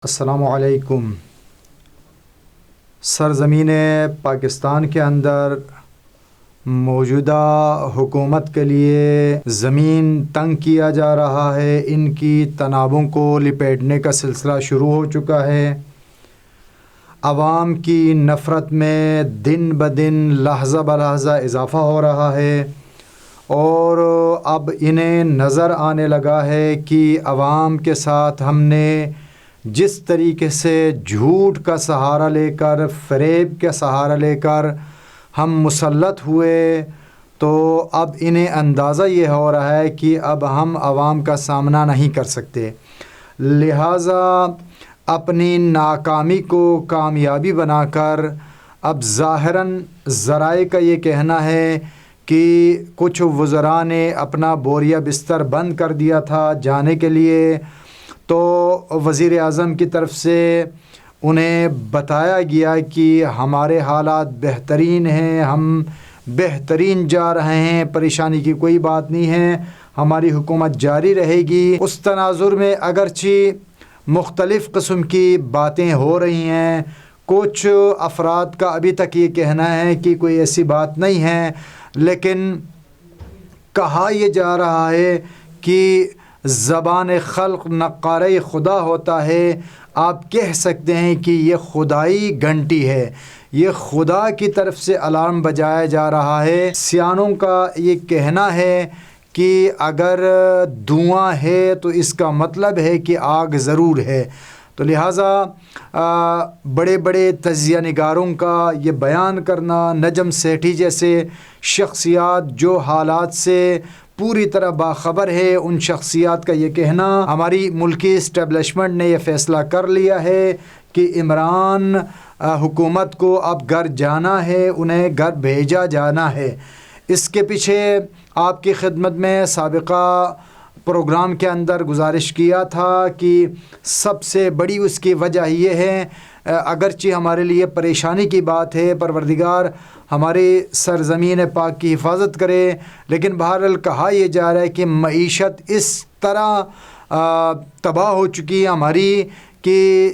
السلام علیکم۔ سرزمین پاکستان کے اندر موجودہ حکومت کے لیے زمین تنگ کیا جا رہا ہے، ان کی تنابوں کو لپیٹنے کا سلسلہ شروع ہو چکا ہے۔ عوام کی نفرت میں دن بدن لحظہ بلحظہ اضافہ ہو رہا ہے، اور اب انہیں نظر آنے لگا ہے کہ عوام کے ساتھ ہم نے جس طریقے سے جھوٹ کا سہارا لے کر، فریب کا سہارا لے کر ہم مسلط ہوئے، تو اب انہیں اندازہ یہ ہو رہا ہے کہ اب ہم عوام کا سامنا نہیں کر سکتے، لہٰذا اپنی ناکامی کو کامیابی بنا کر اب ظاہراً ذرائع کا یہ کہنا ہے کہ کچھ وزراء نے اپنا بوریا بستر بند کر دیا تھا جانے کے لیے، تو وزیر اعظم کی طرف سے انہیں بتایا گیا کہ ہمارے حالات بہترین ہیں، ہم بہترین جا رہے ہیں، پریشانی کی کوئی بات نہیں ہے، ہماری حکومت جاری رہے گی۔ اس تناظر میں اگرچہ مختلف قسم کی باتیں ہو رہی ہیں، کچھ افراد کا ابھی تک یہ کہنا ہے کہ کوئی ایسی بات نہیں ہے، لیکن کہا یہ جا رہا ہے کہ زبان خلق نقارہ خدا ہوتا ہے۔ آپ کہہ سکتے ہیں کہ یہ خدائی گھنٹی ہے، یہ خدا کی طرف سے الارم بجایا جا رہا ہے۔ سیانوں کا یہ کہنا ہے کہ اگر دھواں ہے تو اس کا مطلب ہے کہ آگ ضرور ہے، تو لہٰذا بڑے بڑے تجزیہ نگاروں کا یہ بیان کرنا، نجم سیٹھی جیسے شخصیات جو حالات سے پوری طرح باخبر ہے، ان شخصیات کا یہ کہنا ہماری ملکی اسٹیبلشمنٹ نے یہ فیصلہ کر لیا ہے کہ عمران حکومت کو اب گھر جانا ہے، انہیں گھر بھیجا جانا ہے۔ اس کے پیچھے آپ کی خدمت میں سابقہ پروگرام کے اندر گزارش کیا تھا کہ سب سے بڑی اس کی وجہ یہ ہے، اگرچہ ہمارے لیے پریشانی کی بات ہے، پروردگار ہماری سرزمین پاک کی حفاظت کرے، لیکن بہرحال کہا یہ جا رہا ہے کہ معیشت اس طرح تباہ ہو چکی ہے ہماری کہ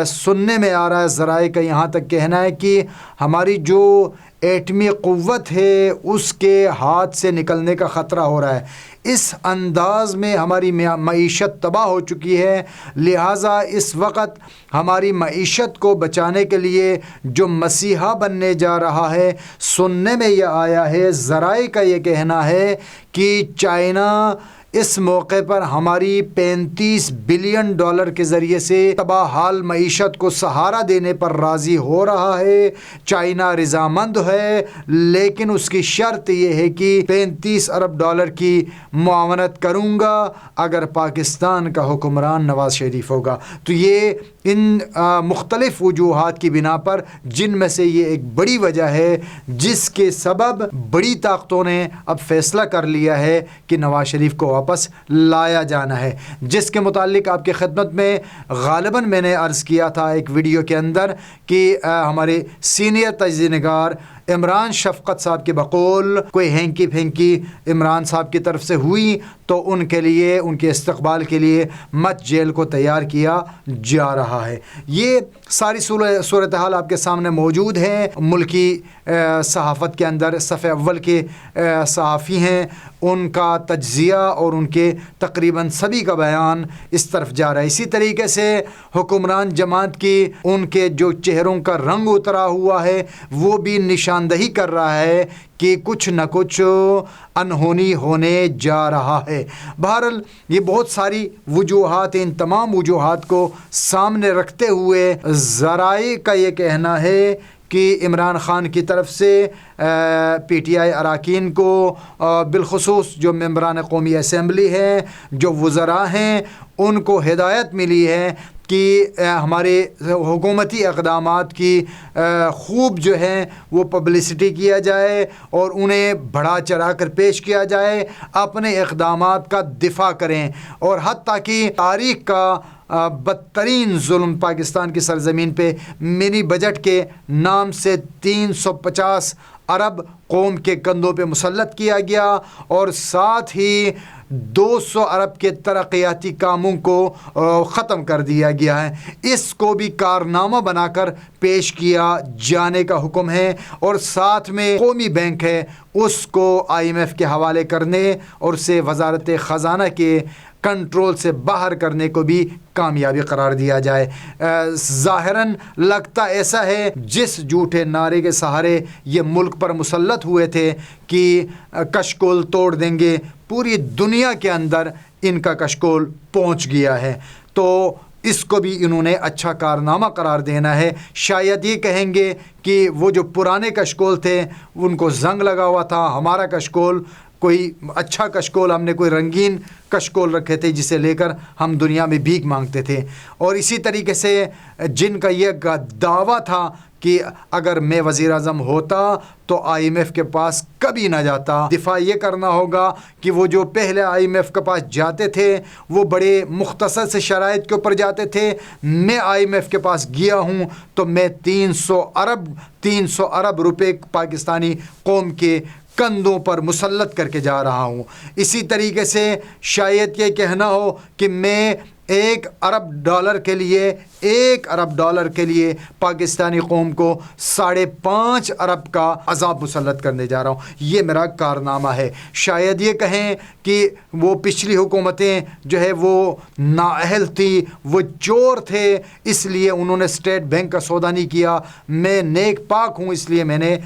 سننے میں آ رہا ہے، ذرائع کا یہاں تک کہنا ہے کہ ہماری جو ایٹمی قوت ہے اس کے ہاتھ سے نکلنے کا خطرہ ہو رہا ہے۔ اس انداز میں ہماری معیشت تباہ ہو چکی ہے، لہٰذا اس وقت ہماری معیشت کو بچانے کے لیے جو مسیحا بننے جا رہا ہے، سننے میں یہ آیا ہے، ذرائع کا یہ کہنا ہے کہ چائنا اس موقع پر ہماری $35 بلین کے ذریعے سے تباہ حال معیشت کو سہارا دینے پر راضی ہو رہا ہے۔ چائنا رضامند ہے، لیکن اس کی شرط یہ ہے کہ $35 ارب کی معاونت کروں گا اگر پاکستان کا حکمران نواز شریف ہوگا۔ تو یہ ان مختلف وجوہات کی بنا پر، جن میں سے یہ ایک بڑی وجہ ہے جس کے سبب بڑی طاقتوں نے اب فیصلہ کر لیا ہے کہ نواز شریف کو واپس لایا جانا ہے، جس کے متعلق آپ کی خدمت میں غالباً میں نے عرض کیا تھا ایک ویڈیو کے اندر کہ ہمارے سینئر تجزیہ نگار عمران شفقت صاحب کے بقول کوئی ہینکی پھینکی عمران صاحب کی طرف سے ہوئی تو ان کے لیے، ان کے استقبال کے لیے مت جیل کو تیار کیا جا رہا ہے۔ یہ ساری صورتحال آپ کے سامنے موجود ہے۔ ملکی صحافت کے اندر صفحہ اول کے صحافی ہیں، ان کا تجزیہ اور ان کے تقریباً سبھی کا بیان اس طرف جا رہا ہے۔ اسی طریقے سے حکمران جماعت کی ان کے جو چہروں کا رنگ اترا ہوا ہے وہ بھی نشاندہی کر رہا ہے کہ کچھ نہ کچھ انہونی ہونے جا رہا ہے۔ بہرحال یہ بہت ساری وجوہات ہیں، ان تمام وجوہات کو سامنے رکھتے ہوئے ذرائع کا یہ کہنا ہے کہ عمران خان کی طرف سے پی ٹی آئی اراکین کو، بالخصوص جو ممبران قومی اسمبلی ہیں، جو وزراء ہیں، ان کو ہدایت ملی ہے کہ ہمارے حکومتی اقدامات کی خوب جو ہے وہ پبلسٹی کیا جائے اور انہیں بڑھا چڑھا کر پیش کیا جائے، اپنے اقدامات کا دفاع کریں، اور حتیٰ کہ تاریخ کا بدترین ظلم پاکستان کی سرزمین پہ منی بجٹ کے نام سے 350 ارب قوم کے کندھوں پہ مسلط کیا گیا، اور ساتھ ہی 200 ارب کے ترقیاتی کاموں کو ختم کر دیا گیا ہے. اس کو بھی کارنامہ بنا کر پیش کیا جانے کا حکم ہے. اور ساتھ میں قومی بینک ہے اس کو IMF کے حوالے کرنے اور اسے وزارت خزانہ کے کنٹرول سے باہر کرنے کو بھی کامیابی قرار دیا جائے. ظاہراً لگتا ایسا ہے جس جھوٹے نعرے کے سہارے یہ ملک پر مسلط ہوئے تھے کہ کشکول توڑ دیں گے، پوری دنیا کے اندر ان کا کشکول پہنچ گیا ہے. تو اس کو بھی انہوں نے اچھا کارنامہ قرار دینا ہے. شاید یہ کہیں گے کہ وہ جو پرانے کشکول تھے ان کو زنگ لگا ہوا تھا، ہمارا کشکول کوئی اچھا کشکول، ہم نے کوئی رنگین کشکول رکھے تھے جسے لے کر ہم دنیا میں بھیک مانگتے تھے. اور اسی طریقے سے جن کا یہ دعویٰ تھا کہ اگر میں وزیر اعظم ہوتا تو IMF کے پاس کبھی نہ جاتا، دفاع یہ کرنا ہوگا کہ وہ جو پہلے IMF کے پاس جاتے تھے وہ بڑے مختصر سے شرائط کے اوپر جاتے تھے. میں IMF کے پاس گیا ہوں تو میں 300 ارب روپے پاکستانی قوم کے کندھوں پر مسلط کر کے جا رہا ہوں. اسی طریقے سے شاید یہ کہنا ہو کہ میں $1 ارب کے لیے پاکستانی قوم کو 5.5 ارب کا عذاب مسلط کرنے جا رہا ہوں، یہ میرا کارنامہ ہے. شاید یہ کہیں کہ وہ پچھلی حکومتیں جو ہے وہ نااہل تھی، وہ چور تھے، اس لیے انہوں نے اسٹیٹ بینک کا سودا نہیں کیا. میں نیک پاک ہوں اس لیے میں نے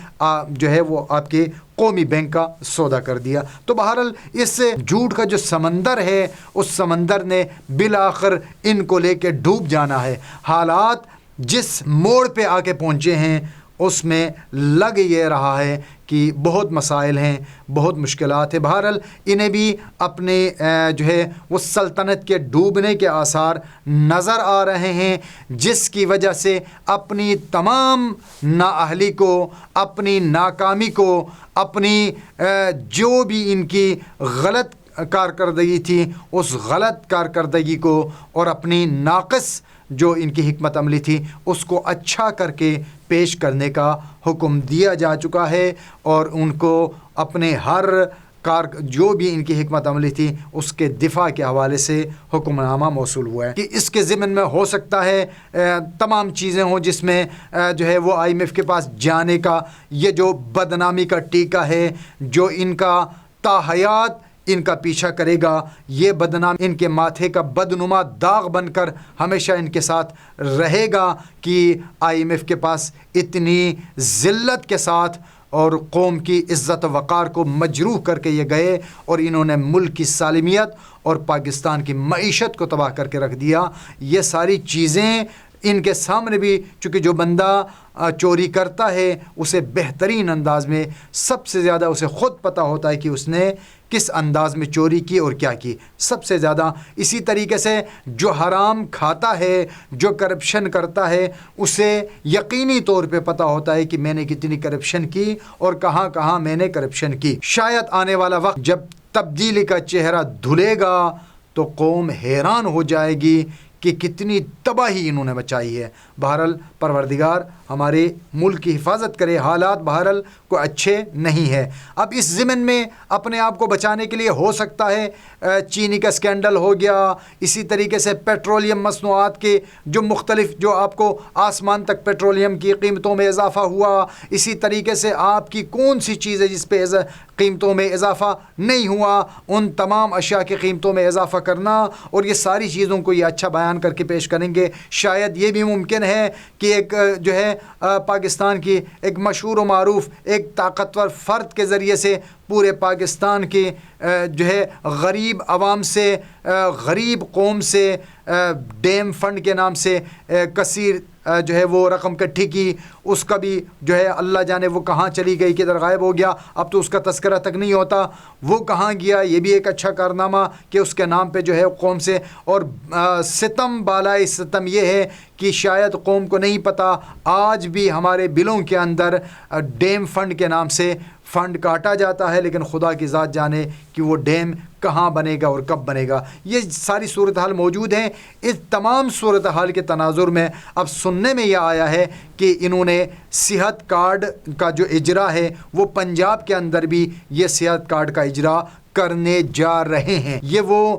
جو ہے وہ آپ کے قومی بینک کا سودا کر دیا. تو بہرحال اس جھوٹ کا جو سمندر ہے اس سمندر نے بالآخر ان کو لے کے ڈوب جانا ہے. حالات جس موڑ پہ آ کے پہنچے ہیں اس میں لگ یہ رہا ہے کہ بہت مسائل ہیں، بہت مشکلات ہیں. بہرحال انہیں بھی اپنے جو ہے وہ سلطنت کے ڈوبنے کے آثار نظر آ رہے ہیں، جس کی وجہ سے اپنی تمام نااہلی کو، اپنی ناکامی کو، اپنی جو بھی ان کی غلط کارکردگی تھی اس غلط کارکردگی کو اور اپنی ناقص جو ان کی حکمت عملی تھی اس کو اچھا کر کے پیش کرنے کا حکم دیا جا چکا ہے. اور ان کو اپنے ہر جو بھی ان کی حکمت عملی تھی اس کے دفاع کے حوالے سے حکم نامہ موصول ہوا ہے کہ اس کے ضمن میں ہو سکتا ہے تمام چیزیں ہوں، جس میں جو ہے وہ IMF کے پاس جانے کا یہ جو بدنامی کا ٹیکہ ہے جو ان کا تا حیات ان کا پیچھا کرے گا، یہ بدنام ان کے ماتھے کا بدنما داغ بن کر ہمیشہ ان کے ساتھ رہے گا کہ IMF کے پاس اتنی ذلت کے ساتھ اور قوم کی عزت و وقار کو مجروح کر کے یہ گئے اور انہوں نے ملک کی سالمیت اور پاکستان کی معیشت کو تباہ کر کے رکھ دیا. یہ ساری چیزیں ان کے سامنے بھی، چونکہ جو بندہ چوری کرتا ہے اسے بہترین انداز میں سب سے زیادہ اسے خود پتہ ہوتا ہے کہ اس نے کس انداز میں چوری کی اور کیا کی سب سے زیادہ. اسی طریقے سے جو حرام کھاتا ہے، جو کرپشن کرتا ہے، اسے یقینی طور پہ پتہ ہوتا ہے کہ میں نے کتنی کرپشن کی اور کہاں کہاں میں نے کرپشن کی. شاید آنے والا وقت جب تبدیلی کا چہرہ دھلے گا تو قوم حیران ہو جائے گی کہ کتنی تباہی انہوں نے بچائی ہے. بہرحال پروردگار ہمارے ملک کی حفاظت کرے. حالات بہرحال کوئی اچھے نہیں ہے. اب اس ضمن میں اپنے آپ کو بچانے کے لیے ہو سکتا ہے چینی کا سکینڈل ہو گیا، اسی طریقے سے پیٹرولیم مصنوعات کے جو مختلف جو آپ کو آسمان تک پیٹرولیم کی قیمتوں میں اضافہ ہوا، اسی طریقے سے آپ کی کون سی چیز ہے جس پہ قیمتوں میں اضافہ نہیں ہوا، ان تمام اشیاء کی قیمتوں میں اضافہ کرنا اور یہ ساری چیزوں کو یہ اچھا بیان کر کے پیش کریں گے. شاید یہ بھی ممکن ہے کہ ایک جو ہے پاکستان کی ایک مشہور و معروف ایک طاقتور فرد کے ذریعے سے پورے پاکستان کے جو ہے غریب عوام سے، غریب قوم سے ڈیم فنڈ کے نام سے کثیر جو ہے وہ رقم اکٹھی کی، اس کا بھی جو ہے اللہ جانے وہ کہاں چلی گئی، کدھر غائب ہو گیا، اب تو اس کا تذکرہ تک نہیں ہوتا وہ کہاں گیا. یہ بھی ایک اچھا کارنامہ کہ اس کے نام پہ جو ہے قوم سے. اور ستم بالائے ستم یہ ہے کہ شاید قوم کو نہیں پتہ آج بھی ہمارے بلوں کے اندر ڈیم فنڈ کے نام سے فنڈ کاٹا جاتا ہے، لیکن خدا کی ذات جانے کہ وہ ڈیم کہاں بنے گا اور کب بنے گا. یہ ساری صورتحال موجود ہیں. اس تمام صورتحال کے تناظر میں اب سننے میں یہ آیا ہے کہ انہوں نے صحت کارڈ کا جو اجرا ہے وہ پنجاب کے اندر بھی یہ صحت کارڈ کا اجرا کرنے جا رہے ہیں۔ یہ وہ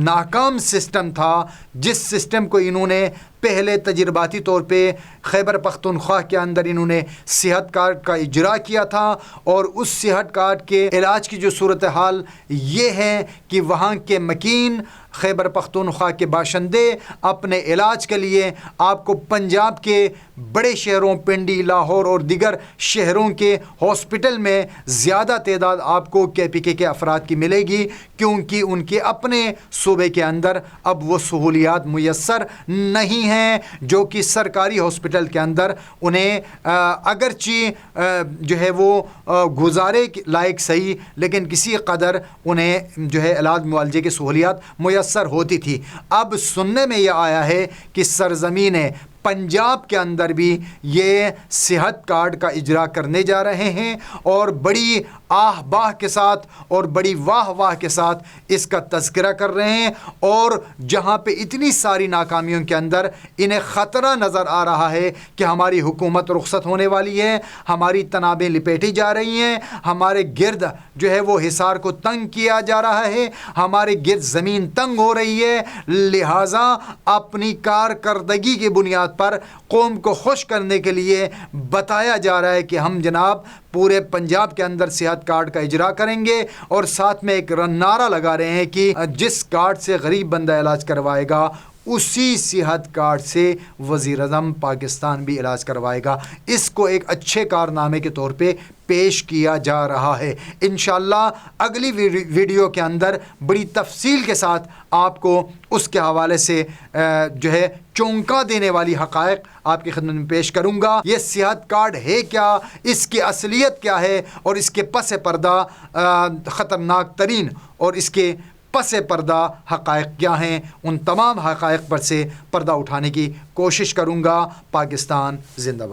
ناکام سسٹم تھا جس سسٹم کو انہوں نے پہلے تجرباتی طور پہ خیبر پختونخوا کے اندر انہوں نے صحت کارڈ کا اجرا کیا تھا، اور اس صحت کارڈ کے علاج کی جو صورتحال یہ ہے کہ وہاں کے مکین خیبر پختونخوا کے باشندے اپنے علاج کے لیے آپ کو پنجاب کے بڑے شہروں پنڈی، لاہور اور دیگر شہروں کے ہاسپٹل میں زیادہ تعداد آپ کو KPK کے افراد کی ملے گی، کیونکہ ان کے اپنے صوبے کے اندر اب وہ سہولیات میسر نہیں ہیں جو کہ سرکاری ہاسپٹل کے اندر انہیں اگرچہ جو ہے وہ گزارے لائق صحیح، لیکن کسی قدر انہیں جو ہے علاج معالجے کی سہولیات میسر ہوتی تھی۔ اب سننے میں یہ آیا ہے کہ سرزمین پنجاب کے اندر بھی یہ صحت کارڈ کا اجرا کرنے جا رہے ہیں، اور بڑی آہ باہ کے ساتھ اور بڑی واہ واہ کے ساتھ اس کا تذکرہ کر رہے ہیں، اور جہاں پہ اتنی ساری ناکامیوں کے اندر انہیں خطرہ نظر آ رہا ہے کہ ہماری حکومت رخصت ہونے والی ہے، ہماری تنابیں لپیٹی جا رہی ہیں، ہمارے گرد جو ہے وہ حصار کو تنگ کیا جا رہا ہے، ہمارے گرد زمین تنگ ہو رہی ہے، لہٰذا اپنی کارکردگی کی بنیاد پر قوم کو خوش کرنے کے لیے بتایا جا رہا ہے کہ ہم جناب پورے پنجاب کے اندر صحت کارڈ کا اجرا کریں گے، اور ساتھ میں ایک نعرہ لگا رہے ہیں کہ جس کارڈ سے غریب بندہ علاج کروائے گا اسی صحت کارڈ سے وزیر اعظم پاکستان بھی علاج کروائے گا۔ اس کو ایک اچھے کارنامے کے طور پہ پیش کیا جا رہا ہے۔ انشاءاللہ اگلی ویڈیو کے اندر بڑی تفصیل کے ساتھ آپ کو اس کے حوالے سے جو ہے چونکا دینے والی حقائق آپ کی خدمت میں پیش کروں گا۔ یہ صحت کارڈ ہے کیا، اس کی اصلیت کیا ہے، اور اس کے پس پردہ خطرناک ترین اور اس کے پس پردہ حقائق کیا ہیں، ان تمام حقائق پر سے پردہ اٹھانے کی کوشش کروں گا۔ پاکستان زندہ باد۔